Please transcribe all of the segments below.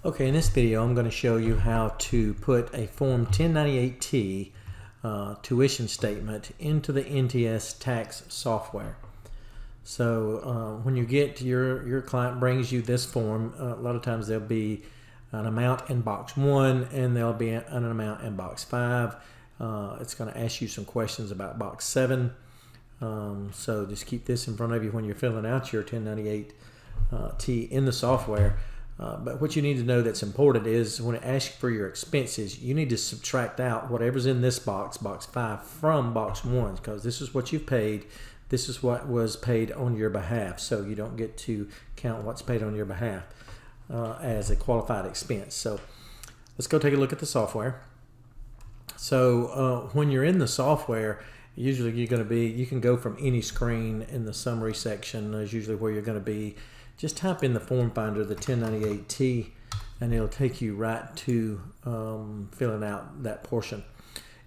Okay, in this video I'm going to show you how to put a Form 1098-T tuition statement into the NTS tax software. So when you get your client brings you this form, a lot of times there'll be an amount in box 1 and there'll be an amount in box 5. It's going to ask you some questions about box 7. So just keep this in front of you when you're filling out your 1098-T in the software. But what you need to know that's important is when it asks for your expenses, you need to subtract out whatever's in this box, box 5, from box 1, because this is what you've paid. This is what was paid on your behalf. So you don't get to count what's paid on your behalf as a qualified expense. So let's go take a look at the software. So when you're in the software, usually you can go from any screen in the summary section is usually where you're going to be. Just type in the form finder, the 1098-T, and it'll take you right to filling out that portion.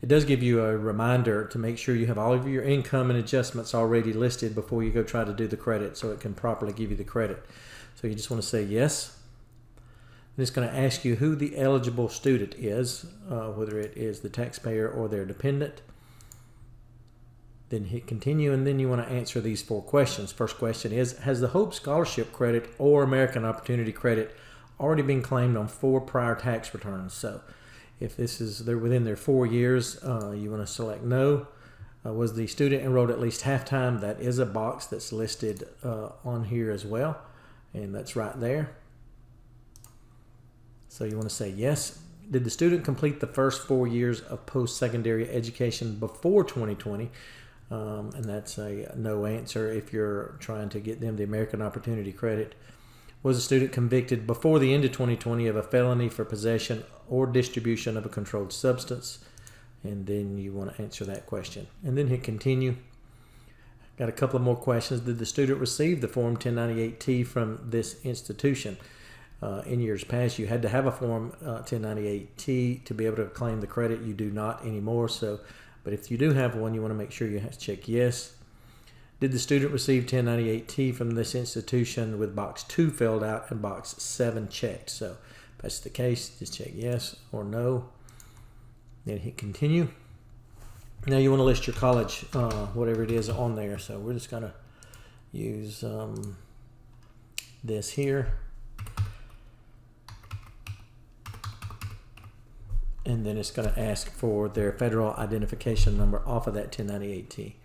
It does give you a reminder to make sure you have all of your income and adjustments already listed before you go try to do the credit, so it can properly give you the credit. So you just want to say yes. And it's going to ask you who the eligible student is, whether it is the taxpayer or their dependent. Then hit continue, and then you want to answer these 4 questions. First question is, has the Hope Scholarship Credit or American Opportunity Credit already been claimed on 4 prior tax returns? So if they're within their 4 years, you want to select no. Was the student enrolled at least half-time? That is a box that's listed on here as well, and that's right there. So you want to say yes. Did the student complete the first 4 years of post-secondary education before 2020? And that's a no answer if you're trying to get them the American Opportunity Credit. Was a student convicted before the end of 2020 of a felony for possession or distribution of a controlled substance? And then you want to answer that question. And then hit continue. Got a couple of more questions. Did the student receive the Form 1098-T from this institution? In years past, you had to have a Form 1098-T to be able to claim the credit. You do not anymore. But if you do have one, you want to make sure you have to check yes. Did the student receive 1098-T from this institution with box 2 filled out and box 7 checked? So if that's the case, just check yes or no. Then hit continue. Now you want to list your college, whatever it is on there. So we're just going to use this here. And then it's going to ask for their federal identification number off of that 1098-T.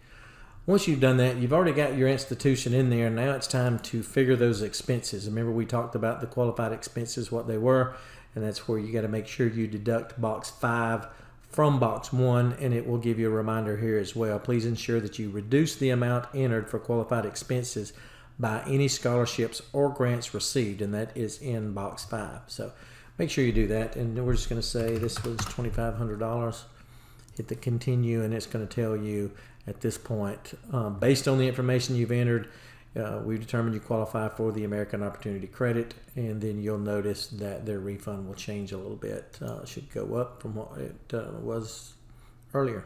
Once you've done that, you've already got your institution in there. Now it's time to figure those expenses. Remember, we talked about the qualified expenses, what they were, and that's where you got to make sure you deduct box 5 from box 1, and it will give you a reminder here as well. Please ensure that you reduce the amount entered for qualified expenses by any scholarships or grants received, and that is in box 5. So make sure you do that, and we're just going to say this was $2,500. Hit the continue, and it's going to tell you at this point, based on the information you've entered, we've determined you qualify for the American Opportunity Credit, and then you'll notice that their refund will change a little bit. It should go up from what it was earlier.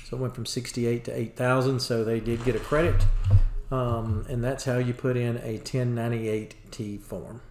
So it went from $68,000 to $8,000, so they did get a credit, and that's how you put in a 1098-T form.